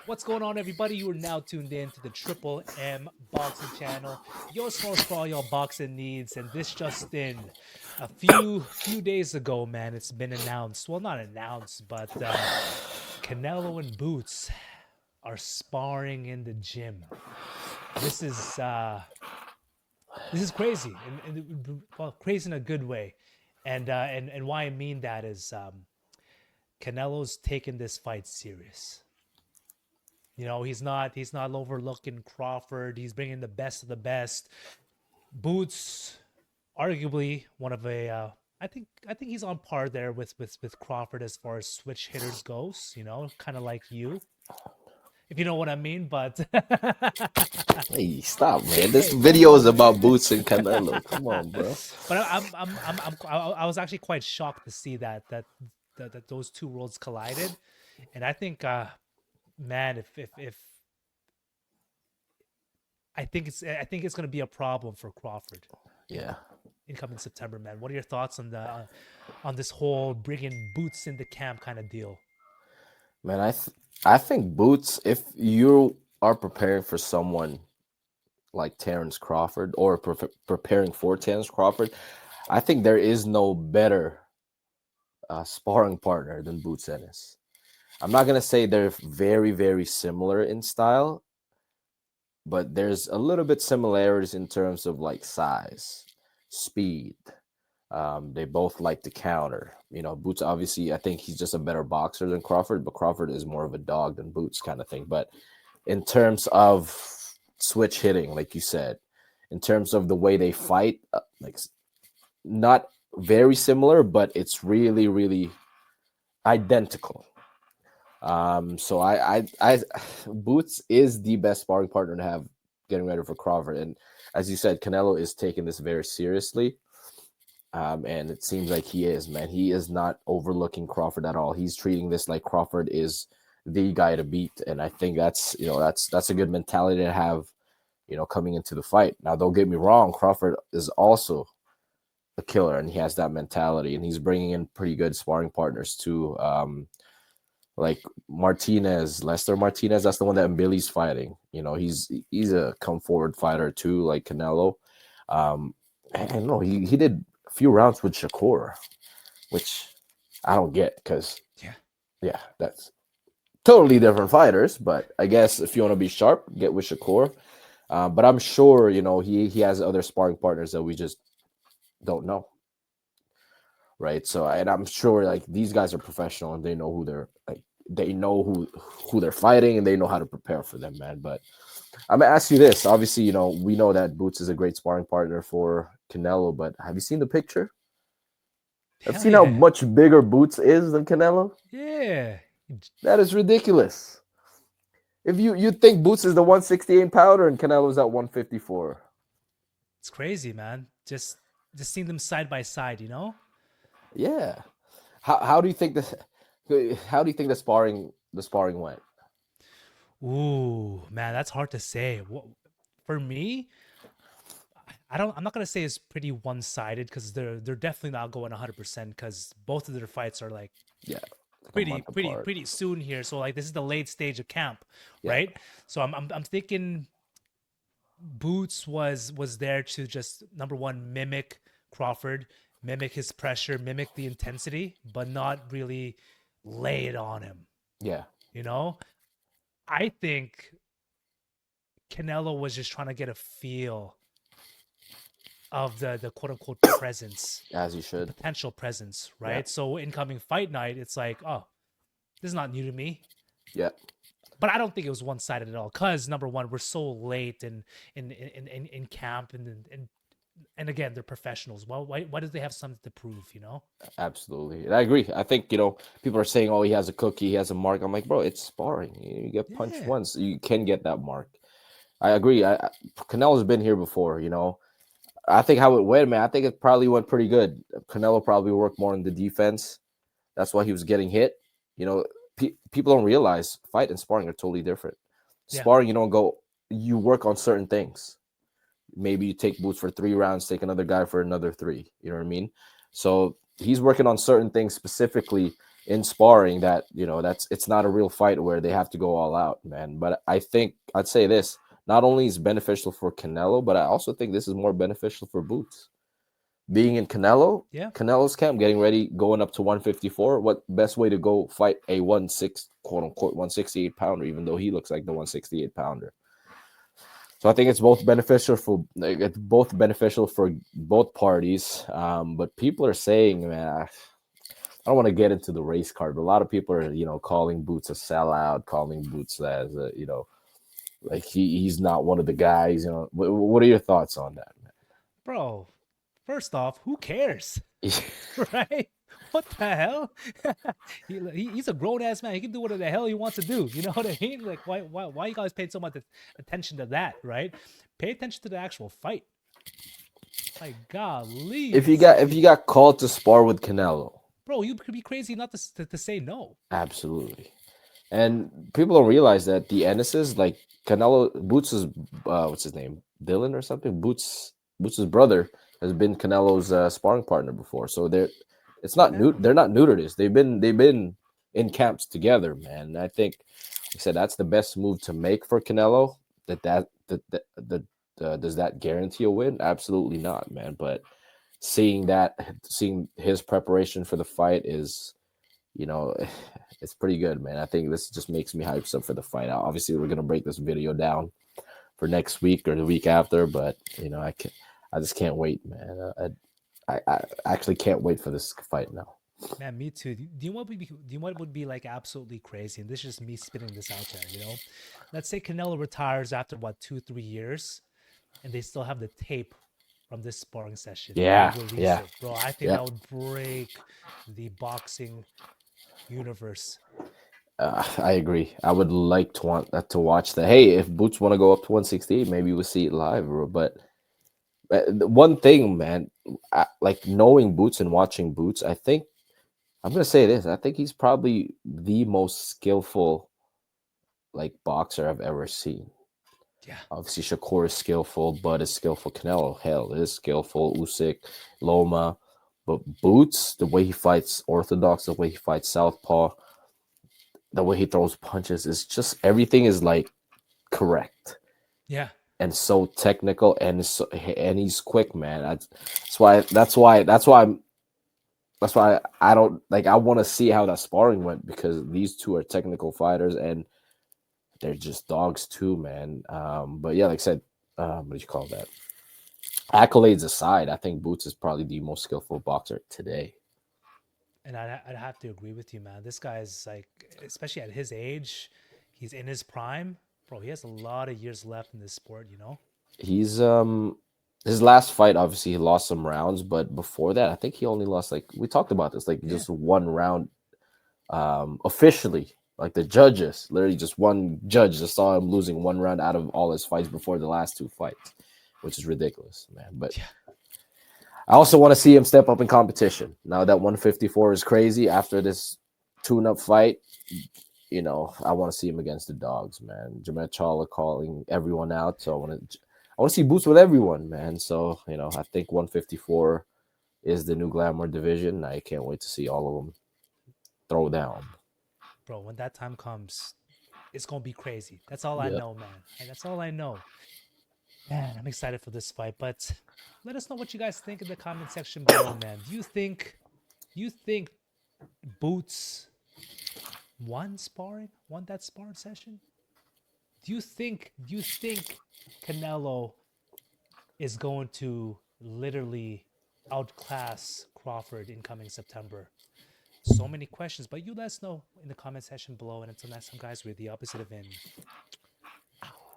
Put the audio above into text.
What's going on, everybody? You are now tuned in to the Triple M Boxing Channel, your source for all your boxing needs. And this just in, a few days ago, man, it's been announced. Well, not announced, but Canelo and Boots are sparring in the gym. This is crazy, and well, crazy in a good way. And why I mean that is Canelo's taking this fight serious. You know, he's not overlooking Crawford. He's bringing the best of the best. Boots, arguably one of a. I think he's on par there with Crawford as far as switch hitters goes. You know, kind of like you, if you know what I mean. But Hey, stop, man. This hey, come video is on, about man. Boots and Canelo. Come on, bro. But I was actually quite shocked to see that those two worlds collided, and I think, man, if I think it's going to be a problem for Crawford Yeah, in coming September, man. What are your thoughts on the on this whole bringing Boots in the camp kind of deal? man. I think Boots, if you are preparing for someone like Terence Crawford or preparing for Terence Crawford, I think there is no better sparring partner than Boots Ennis. I'm not gonna say they're very, very similar in style, but there's a little bit similarities in terms of like size, speed. They both like to counter. You know, Boots obviously, I think he's just a better boxer than Crawford, but Crawford is more of a dog than Boots kind of thing. But in terms of switch hitting, like you said, in terms of the way they fight, not very similar, but it's really, really identical. So Boots is the best sparring partner to have getting ready for Crawford, and as you said, Canelo is taking this very seriously. And it seems like he is, man. He is not overlooking Crawford at all. He's treating this like Crawford is the guy to beat, and I think that's a good mentality to have, coming into the fight. Now, don't get me wrong, Crawford is also a killer, and he has that mentality, and he's bringing in pretty good sparring partners too. Like Lester Martinez, that's the one that Billy's fighting. He's a come forward fighter too, like Canelo. And no, he did a few rounds with Shakur, which I don't get because, Yeah, yeah, that's totally different fighters. But I guess if you want to be sharp, get with Shakur. But I'm sure, he has other sparring partners that we just don't know. Right. So, and I'm sure like these guys are professional and they know who they're like, they know who they're fighting and they know how to prepare for them, man. But I'm gonna ask you this. Obviously, we know that Boots is a great sparring partner for Canelo, but have you seen the picture? Have you hell seen how yeah, much bigger Boots is than Canelo? yeah. That is ridiculous. If you think Boots is the 168 pounder and Canelo's at 154. It's crazy, man. Just seeing them side by side, you know. Yeah. How do you think this how do you think the sparring went? Ooh, man, that's hard to say. For me, I'm not gonna say it's pretty one sided because they're definitely not going 100% because both of their fights are like Yeah, like a pretty month pretty apart. pretty soon here. So like this is the late stage of camp, Yeah. right? So I'm thinking Boots was there to just number one mimic Crawford, mimic his pressure, mimic the intensity, but not really lay it on him. Yeah. You know, I think Canelo was just trying to get a feel of the quote unquote presence, As you the should. potential presence, Yeah. right? So incoming fight night, it's like, oh, this is not new to me. Yeah. But I don't think it was one sided at all. Cause number one, we're so late in camp and again, they're professionals. Well, why do they have something to prove, you know? Absolutely. And I agree. I think, people are saying, oh, he has a cookie, he has a mark. I'm like, bro, it's sparring. You get punched Yeah. once, you can get that mark. I agree. Canelo's been here before, I think how it went, man, I think it probably went pretty good. Canelo probably worked more on the defense. That's why he was getting hit. You know, people don't realize fight and sparring are totally different. Yeah. Sparring, you work on certain things. Maybe you take Boots for 3 rounds, take another guy for another three. You know what I mean? So he's working on certain things specifically in sparring that it's not a real fight where they have to go all out, man. But I think I'd say this: not only is beneficial for Canelo, but I also think this is more beneficial for Boots. Being in Yeah, Canelo's camp, getting ready, going up to 154. What best way to go fight a 16 quote unquote 168 pounder, even though he looks like the 168 pounder. So I think it's both beneficial for both parties. But people are saying, man, I don't want to get into the race card, but a lot of people are, calling Boots a sellout, calling Boots as like he's not one of the guys. What are your thoughts on that, bro. First off, who cares? man? Right? What the hell? He's a grown ass man. He can do whatever the hell he wants to do. You know what I mean? Like, why you guys paid so much attention to that, right? Pay attention to the actual fight. Like, golly, If you got called to spar with Canelo, bro, you could be crazy not to say no. absolutely. And people don't realize that the Ennis's, like Canelo Boots' what's his name? Dylan or something? Boots' brother has been Canelo's sparring partner before. So it's not Yeah, new they're not new to this. They've been in camps together, man. And I think like I said that's the best move to make for Canelo. Does that guarantee a win? Absolutely not, man. But seeing his preparation for the fight is, you know, it's pretty good, man. I think this just makes me hyped up for the fight. Obviously, we're gonna break this video down for next week or the week after, but I just can't wait, man. I actually can't wait for this fight now. man, me too. Do you know what would be like absolutely crazy? And this is just me spitting this out there. Let's say Canelo retires after what 2-3 years, and they still have the tape from this sparring session, and they Yeah, release yeah, it, bro. I think yeah. that would break the boxing universe. I agree. I would like to want that to watch that. Hey, if Boots want to go up to 168, maybe we'll see it live, bro. But the one thing, man, like knowing Boots and watching Boots, I think I'm gonna say this. I think he's probably the most skillful like boxer I've ever seen. Yeah, Obviously, Shakur is skillful, Bud is skillful, Canelo, hell, is skillful, Usyk, Loma, but Boots, the way he fights orthodox, the way he fights southpaw, the way he throws punches, is just everything is like correct yeah, and so technical and he's quick, man. That's why I don't like. I want to see how that sparring went because these two are technical fighters and they're just dogs too, man. But yeah, like I said, what do you call that? Accolades aside, I think Boots is probably the most skillful boxer today. and I'd have to agree with you, man. This guy's like, especially at his age, he's in his prime, bro. He has a lot of years left in this sport. He's his last fight, obviously he lost some rounds, but before that, I think he only lost like we talked about this, like Yeah, just one round officially. Like the judges, literally just one judge just saw him losing one round out of all his fights before the last two fights, which is ridiculous, man. But yeah, I also want to see him step up in competition. Now that 154 is crazy after this tune-up fight, I want to see him against the dogs, man. Jamet Chala calling everyone out, so I want to see Boots with everyone, man. So I think 154 is the new glamour division. I can't wait to see all of them throw down. bro. When that time comes, it's gonna be crazy. That's all I Yep. know, man. And that's all I know. Man, I'm excited for this fight, but let us know what you guys think in the comment section below, man. Do you think Boots won that sparring session? Do you think Canelo is going to literally outclass Crawford in coming September? So many questions, but you let us know in the comment section below. And until next time, guys, we're the opposite of in.